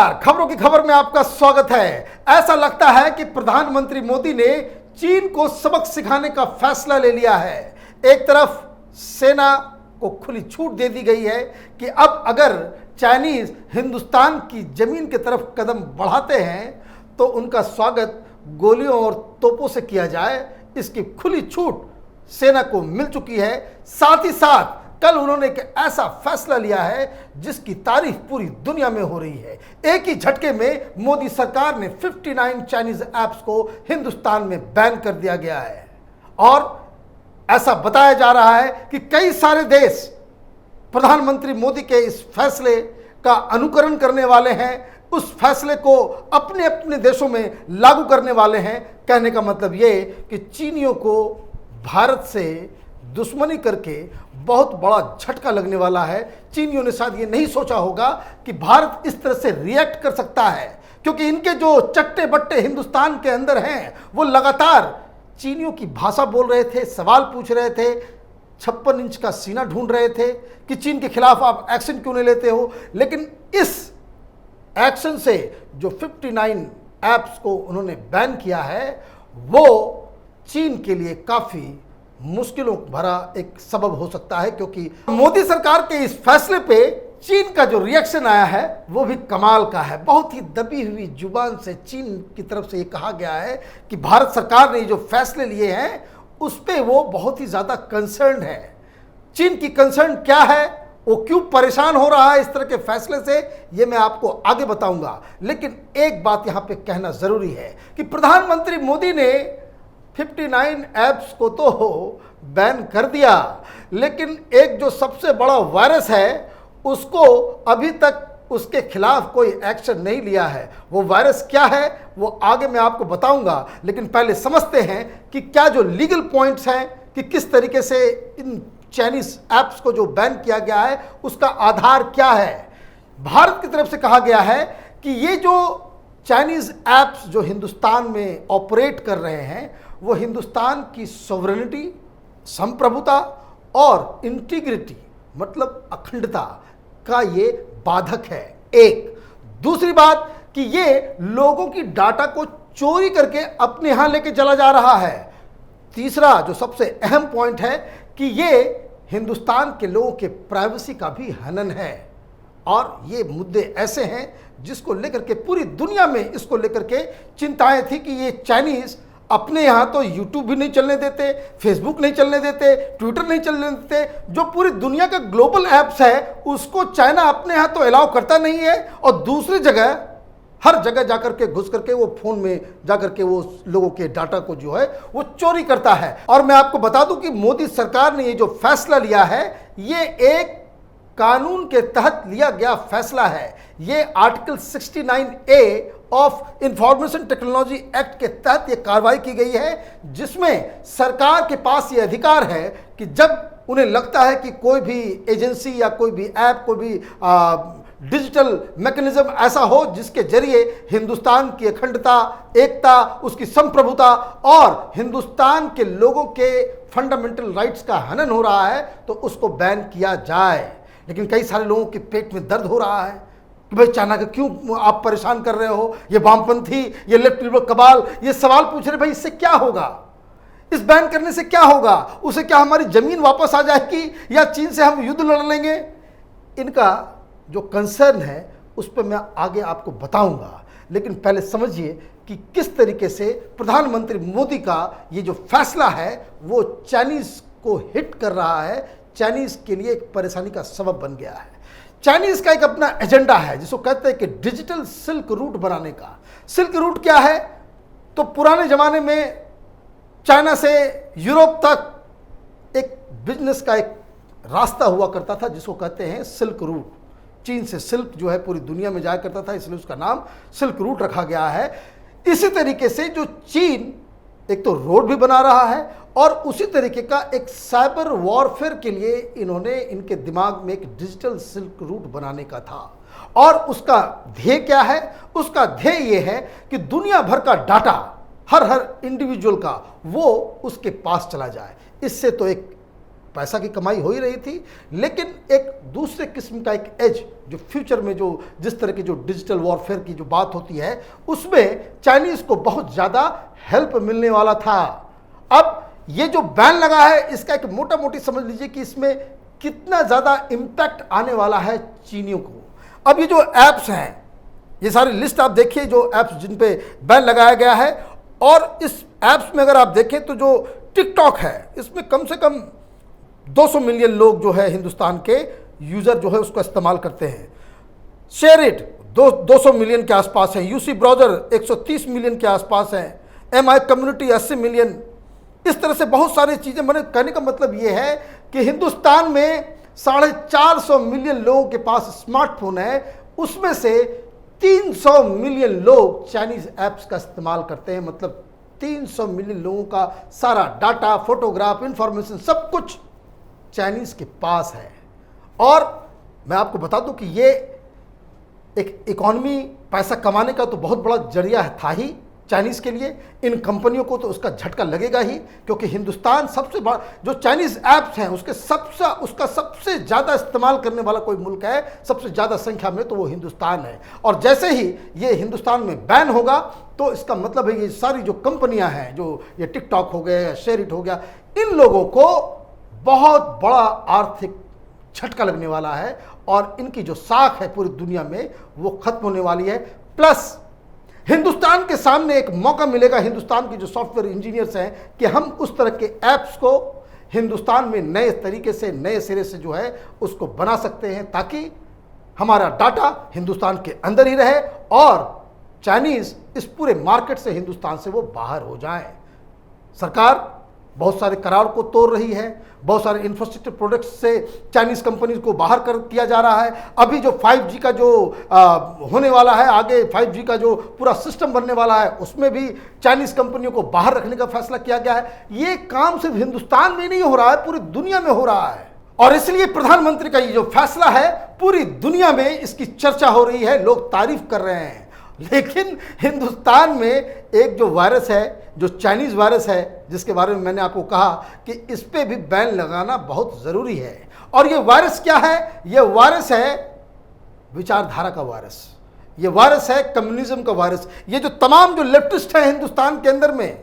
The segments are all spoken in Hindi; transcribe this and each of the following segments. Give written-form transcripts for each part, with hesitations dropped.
नमस्कार, खबरों की खबर में आपका स्वागत है। ऐसा लगता है कि प्रधानमंत्री मोदी ने चीन को सबक सिखाने का फैसला ले लिया है। एक तरफ सेना को खुली छूट दे दी गई है कि अब अगर चाइनीज हिंदुस्तान की जमीन की तरफ कदम बढ़ाते हैं तो उनका स्वागत गोलियों और तोपों से किया जाए। इसकी खुली छूट सेना को मिल चुकी है। साथ ही साथ कल उन्होंने एक ऐसा फैसला लिया है जिसकी तारीफ पूरी दुनिया में हो रही है। एक ही झटके में मोदी सरकार ने 59 चाइनीज ऐप्स को हिंदुस्तान में बैन कर दिया गया है और ऐसा बताया जा रहा है कि कई सारे देश प्रधानमंत्री मोदी के इस फैसले का अनुकरण करने वाले हैं, उस फैसले को अपने अपने देशों में लागू करने वाले हैं। कहने का मतलब ये कि चीनियों को भारत से दुश्मनी करके बहुत बड़ा झटका लगने वाला है। चीनियों ने शायद ये नहीं सोचा होगा कि भारत इस तरह से रिएक्ट कर सकता है, क्योंकि इनके जो चट्टे बट्टे हिंदुस्तान के अंदर हैं वो लगातार चीनियों की भाषा बोल रहे थे, सवाल पूछ रहे थे, 56 इंच का सीना ढूंढ रहे थे कि चीन के खिलाफ आप एक्शन क्यों नहीं लेते हो। लेकिन इस एक्शन से जो 59 ऐप्स को उन्होंने बैन किया है वो चीन के लिए काफ़ी मुश्किलों भरा एक सबब हो सकता है, क्योंकि मोदी सरकार के इस फैसले पे चीन का जो रिएक्शन आया है वो भी कमाल का है। बहुत ही दबी हुई जुबान से चीन की तरफ से ये कहा गया है कि भारत सरकार ने जो फैसले लिए हैं उस पे वो बहुत ही ज़्यादा कंसर्न है। चीन की कंसर्न क्या है, वो क्यों परेशान हो रहा है इस तरह के फैसले से, ये मैं आपको आगे बताऊंगा। लेकिन एक बात यहाँ पे कहना ज़रूरी है कि प्रधानमंत्री मोदी ने 59 ऐप्स को तो बैन कर दिया, लेकिन एक जो सबसे बड़ा वायरस है उसको अभी तक उसके खिलाफ कोई एक्शन नहीं लिया है। वो वायरस क्या है वो आगे मैं आपको बताऊंगा, लेकिन पहले समझते हैं कि क्या जो लीगल पॉइंट्स हैं कि किस तरीके से इन चाइनीज ऐप्स को जो बैन किया गया है उसका आधार क्या है। भारत की तरफ से कहा गया है कि ये जो चाइनीज ऐप्स जो हिंदुस्तान में ऑपरेट कर रहे हैं वो हिंदुस्तान की सॉवरेनिटी, संप्रभुता और इंटीग्रिटी मतलब अखंडता का ये बाधक है। एक दूसरी बात कि ये लोगों की डाटा को चोरी करके अपने यहाँ लेके चला जा रहा है। तीसरा जो सबसे अहम पॉइंट है कि ये हिंदुस्तान के लोगों के प्राइवेसी का भी हनन है। और ये मुद्दे ऐसे हैं जिसको लेकर के पूरी दुनिया में इसको लेकर के चिंताएं थी कि ये चाइनीज अपने यहाँ तो यूट्यूब भी नहीं चलने देते, फेसबुक नहीं चलने देते, ट्विटर नहीं चलने देते, जो पूरी दुनिया का ग्लोबल ऐप्स है उसको चाइना अपने यहाँ तो अलाउ करता नहीं है और दूसरी जगह हर जगह जाकर के घुस करके वो फोन में जाकर के वो लोगों के डाटा को जो है वो चोरी करता है। और मैं आपको बता दूं कि मोदी सरकार ने ये जो फैसला लिया है ये एक कानून के तहत लिया गया फैसला है। ये article 69A of information technology act के तहत ये कार्रवाई की गई है, जिसमें सरकार के पास ये अधिकार है कि जब उन्हें लगता है कि कोई भी एजेंसी या कोई भी ऐप, कोई भी डिजिटल मैकेनिज्म ऐसा हो जिसके जरिए हिंदुस्तान की अखंडता, एकता, उसकी संप्रभुता और हिंदुस्तान के लोगों के फंडामेंटल राइट्स का हनन हो रहा है तो उसको बैन किया जाए। लेकिन कई सारे लोगों के पेट में दर्द हो रहा है कि भाई चाइना का क्यों आप परेशान कर रहे हो, ये वामपंथी, ये लेफ्ट लिबरल कबाल, ये सवाल पूछ रहे भाई इससे क्या होगा, इस बैन करने से क्या होगा, उसे क्या हमारी जमीन वापस आ जाएगी या चीन से हम युद्ध लड़ लेंगे। इनका जो कंसर्न है उस पर मैं आगे आपको बताऊंगा, लेकिन पहले समझिए कि किस तरीके से प्रधानमंत्री मोदी का ये जो फैसला है वो चाइनीज को हिट कर रहा है, चाइनीज के लिए एक परेशानी का सबब बन गया है। चाइनीज का एक अपना एजेंडा है जिसको कहते हैं कि डिजिटल सिल्क रूट बनाने का। सिल्क रूट क्या है, तो पुराने जमाने में चाइना से यूरोप तक एक बिजनेस का एक रास्ता हुआ करता था जिसको कहते हैं सिल्क रूट। चीन से सिल्क जो है पूरी दुनिया में जाया करता था, इसलिए उसका नाम सिल्क रूट रखा गया है। इसी तरीके से जो चीन एक तो रोड भी बना रहा है और उसी तरीके का एक साइबर वॉरफेयर के लिए इन्होंने इनके दिमाग में एक डिजिटल सिल्क रूट बनाने का था। और उसका ध्येय क्या है, उसका ध्येय ये है कि दुनिया भर का डाटा हर इंडिविजुअल का वो उसके पास चला जाए। इससे तो एक पैसा की कमाई हो ही रही थी, लेकिन एक दूसरे किस्म का एक एज जो फ्यूचर में जो जिस तरह की जो डिजिटल वॉरफेयर की जो बात होती है उसमें चाइनीज़ को बहुत ज़्यादा हेल्प मिलने वाला था। अब ये जो बैन लगा है इसका एक मोटा मोटी समझ लीजिए कि इसमें कितना ज़्यादा इम्पैक्ट आने वाला है चीनियों को। अब ये जो ऐप्स हैं, ये सारी लिस्ट आप देखिए जो ऐप्स जिन पे बैन लगाया गया है, और इस ऐप्स में अगर आप देखें तो जो टिकटॉक है इसमें कम से कम 200 मिलियन लोग जो है हिंदुस्तान के यूज़र जो है उसको इस्तेमाल करते हैं। शेयर इट 200 मिलियन के आसपास है, यूसी ब्राउज़र 130 मिलियन के आसपास है, एमआई कम्युनिटी 80 मिलियन। इस तरह से बहुत सारी चीज़ें। मैंने कहने का मतलब ये है कि हिंदुस्तान में 450 मिलियन लोगों के पास स्मार्टफोन है, उसमें से 300 मिलियन लोग चाइनीज़ ऐप्स का इस्तेमाल करते हैं। मतलब 300 मिलियन लोगों का सारा डाटा, फोटोग्राफ, इंफॉर्मेशन सब कुछ चाइनीज़ के पास है। और मैं आपको बता दूं कि ये एक इकॉनमी, पैसा कमाने का तो बहुत बड़ा जरिया था ही चाइनीज़ के लिए। इन कंपनियों को तो उसका झटका लगेगा ही, क्योंकि हिंदुस्तान सबसे बड़ा जो चाइनीज़ ऐप्स हैं उसका सबसे ज़्यादा इस्तेमाल करने वाला कोई मुल्क है, सबसे ज़्यादा संख्या में, तो वो हिंदुस्तान है। और जैसे ही ये हिंदुस्तान में बैन होगा तो इसका मतलब है ये सारी जो कंपनियां हैं, जो ये टिकटॉक हो गया या शेयर इट हो गया, इन लोगों को बहुत बड़ा आर्थिक झटका लगने वाला है और इनकी जो साख है पूरी दुनिया में वो खत्म होने वाली है। प्लस हिंदुस्तान के सामने एक मौका मिलेगा, हिंदुस्तान के जो सॉफ्टवेयर इंजीनियर्स हैं, कि हम उस तरह के ऐप्स को हिंदुस्तान में नए तरीके से, नए सिरे से जो है उसको बना सकते हैं, ताकि हमारा डाटा हिंदुस्तान के अंदर ही रहे और चाइनीज़ इस पूरे मार्केट से, हिंदुस्तान से वो बाहर हो जाएं। सरकार बहुत सारे करार को तोड़ रही है, बहुत सारे इंफ्रास्ट्रक्चर प्रोडक्ट्स से चाइनीज़ कंपनीज को बाहर कर किया जा रहा है। अभी जो 5G का जो होने वाला है, आगे 5G का जो पूरा सिस्टम बनने वाला है, उसमें भी चाइनीज़ कंपनियों को बाहर रखने का फैसला किया गया है। ये काम सिर्फ हिंदुस्तान में नहीं हो रहा है, पूरी दुनिया में हो रहा है। और इसलिए प्रधानमंत्री का ये जो फैसला है, पूरी दुनिया में इसकी चर्चा हो रही है, लोग तारीफ कर रहे हैं। लेकिन हिंदुस्तान में एक जो वायरस है, जो चाइनीज़ वायरस है, जिसके बारे में मैंने आपको कहा कि इस पे भी बैन लगाना बहुत ज़रूरी है। और ये वायरस क्या है? ये वायरस है विचारधारा का वायरस, ये वायरस है कम्युनिज्म का वायरस। ये जो तमाम जो लेफ्टिस्ट हैं हिंदुस्तान के अंदर में,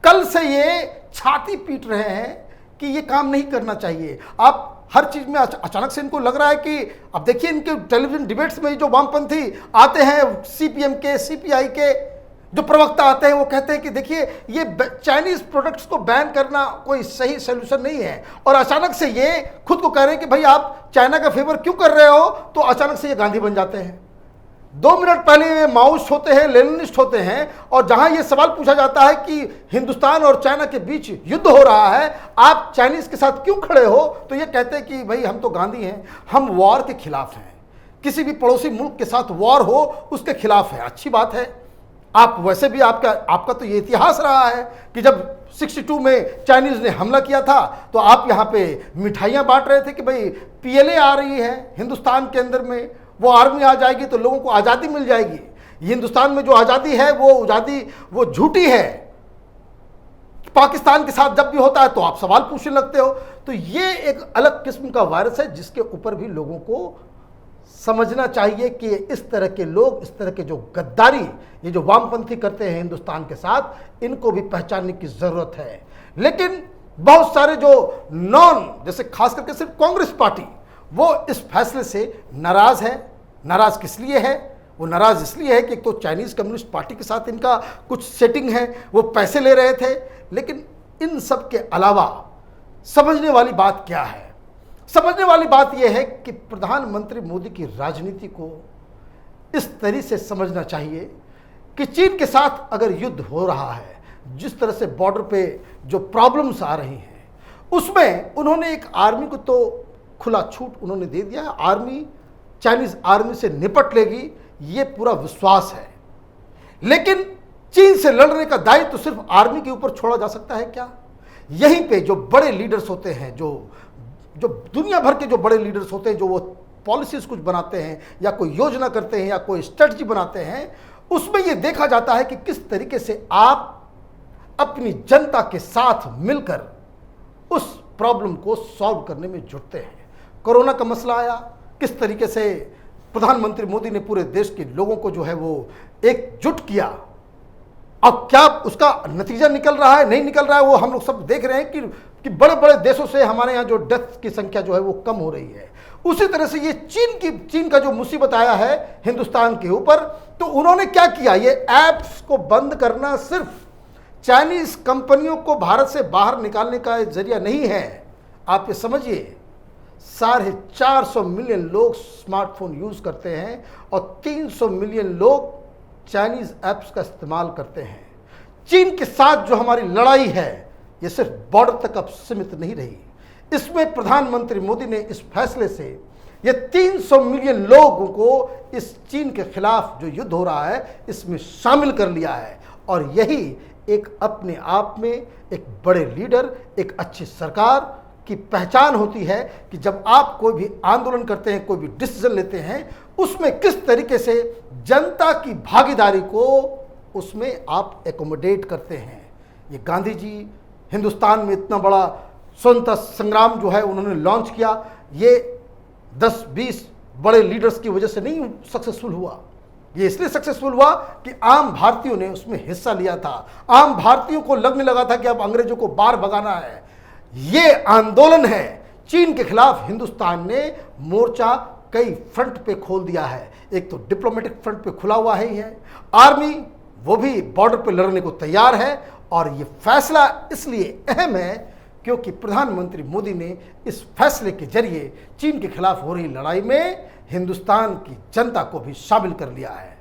कल से ये छाती पीट रहे हैं कि ये काम नहीं करना चाहिए। आप हर चीज़ में अचानक से इनको लग रहा है कि अब देखिए इनके टेलीविजन डिबेट्स में जो वामपंथी आते हैं, सीपीएम के, सीपीआई के जो प्रवक्ता आते हैं, वो कहते हैं कि देखिए ये चाइनीज़ प्रोडक्ट्स को बैन करना कोई सही सोल्यूशन नहीं है। और अचानक से ये खुद को कह रहे हैं कि भाई आप चाइना का फेवर क्यों कर रहे हो, तो अचानक से ये गांधी बन जाते हैं। 2 मिनट पहले ये माओइस्ट होते हैं, लेनिनिस्ट होते हैं, और जहां ये सवाल पूछा जाता है कि हिंदुस्तान और चाइना के बीच युद्ध हो रहा है, आप चाइनीज़ के साथ क्यों खड़े हो, तो ये कहते हैं कि भाई हम तो गांधी हैं, हम वॉर के खिलाफ हैं, किसी भी पड़ोसी मुल्क के साथ वॉर हो उसके खिलाफ है। अच्छी बात है, आप वैसे भी आपका तो ये इतिहास रहा है कि जब 62 में चाइनीज़ ने हमला किया था तो आप यहाँ पे मिठाइयाँ बांट रहे थे कि भाई पीएलए आ रही है हिंदुस्तान के अंदर में, वो आर्मी आ जाएगी तो लोगों को आज़ादी मिल जाएगी। हिंदुस्तान में जो आज़ादी है वो आज़ादी वो झूठी है। पाकिस्तान के साथ जब भी होता है तो आप सवाल पूछने लगते हो। तो ये एक अलग किस्म का वायरस है जिसके ऊपर भी लोगों को समझना चाहिए कि इस तरह के लोग, इस तरह के जो गद्दारी, ये जो वामपंथी करते हैं हिंदुस्तान के साथ, इनको भी पहचानने की ज़रूरत है। लेकिन बहुत सारे जो जैसे खास करके सिर्फ कांग्रेस पार्टी, वो इस फैसले से नाराज़ है। नाराज़ किस लिए है? वो नाराज़ इसलिए है कि एक तो चाइनीज़ कम्युनिस्ट पार्टी के साथ इनका कुछ सेटिंग है, वो पैसे ले रहे थे। लेकिन इन सब के अलावा समझने वाली बात क्या है? समझने वाली बात यह है कि प्रधानमंत्री मोदी की राजनीति को इस तरह से समझना चाहिए कि चीन के साथ अगर युद्ध हो रहा है, जिस तरह से बॉर्डर पे जो प्रॉब्लम्स आ रही हैं, उसमें उन्होंने एक आर्मी को तो खुला छूट उन्होंने दे दिया है। आर्मी चाइनीज़ आर्मी से निपट लेगी, ये पूरा विश्वास है। लेकिन चीन से लड़ने का दायित्व तो सिर्फ आर्मी के ऊपर छोड़ा जा सकता है क्या? यहीं पे जो बड़े लीडर्स होते हैं, जो दुनिया भर के जो बड़े लीडर्स होते हैं, जो वो पॉलिसीज कुछ बनाते हैं या कोई योजना करते हैं या कोई स्ट्रेटजी बनाते हैं, उसमें ये देखा जाता है कि किस तरीके से आप अपनी जनता के साथ मिलकर उस प्रॉब्लम को सॉल्व करने में जुटते हैं। कोरोना का मसला आया, किस तरीके से प्रधानमंत्री मोदी ने पूरे देश के लोगों को जो है वो एकजुट किया। अब क्या उसका नतीजा निकल रहा है, नहीं निकल रहा है, वो हम लोग सब देख रहे हैं कि बड़े बड़े देशों से हमारे यहाँ जो डेथ की संख्या जो है वो कम हो रही है। उसी तरह से ये चीन का जो मुसीबत आया है हिंदुस्तान के ऊपर, तो उन्होंने क्या किया, ये ऐप्स को बंद करना सिर्फ चाइनीज कंपनियों को भारत से बाहर निकालने का जरिया नहीं है। आप ये समझिए, 450 मिलियन लोग स्मार्टफोन यूज करते हैं और 300 मिलियन लोग चाइनीज ऐप्स का इस्तेमाल करते हैं। चीन के साथ जो हमारी लड़ाई है ये सिर्फ बॉर्डर तक अब सीमित नहीं रही। इसमें प्रधानमंत्री मोदी ने इस फैसले से ये 300 मिलियन लोगों को इस चीन के खिलाफ जो युद्ध हो रहा है इसमें शामिल कर लिया है। और यही एक अपने आप में एक बड़े लीडर, एक अच्छी सरकार की पहचान होती है कि जब आप कोई भी आंदोलन करते हैं, कोई भी डिसीजन लेते हैं, उसमें किस तरीके से जनता की भागीदारी को उसमें आप एकोमोडेट करते हैं। ये गांधी जी हिंदुस्तान में इतना बड़ा स्वतंत्रता संग्राम जो है उन्होंने लॉन्च किया, ये 10-20 बड़े लीडर्स की वजह से नहीं सक्सेसफुल हुआ। ये इसलिए सक्सेसफुल हुआ कि आम भारतीयों ने उसमें हिस्सा लिया था। आम भारतीयों को लगने लगा था कि अब अंग्रेजों को बाहर भगाना है। ये आंदोलन है चीन के खिलाफ। हिंदुस्तान ने मोर्चा कई फ्रंट पे खोल दिया है। एक तो डिप्लोमेटिक फ्रंट पे खुला हुआ ही है, आर्मी वो भी बॉर्डर पे लड़ने को तैयार है। और ये फैसला इसलिए अहम है क्योंकि प्रधानमंत्री मोदी ने इस फैसले के जरिए चीन के खिलाफ हो रही लड़ाई में हिंदुस्तान की जनता को भी शामिल कर लिया है।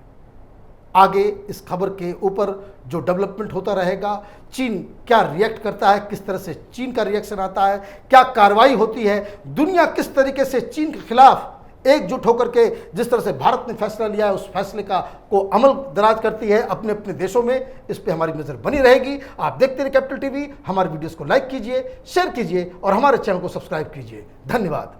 आगे इस खबर के ऊपर जो डेवलपमेंट होता रहेगा, चीन क्या रिएक्ट करता है, किस तरह से चीन का रिएक्शन आता है, क्या कार्रवाई होती है, दुनिया किस तरीके से चीन के खिलाफ एकजुट होकर के जिस तरह से भारत ने फैसला लिया है उस फैसले को अमल दराज करती है अपने अपने देशों में, इस पे हमारी नजर बनी रहेगी। आप देखते रहिए कैपिटल टीवी। हमारे वीडियोस को लाइक कीजिए, शेयर कीजिए और हमारे चैनल को सब्सक्राइब कीजिए। धन्यवाद।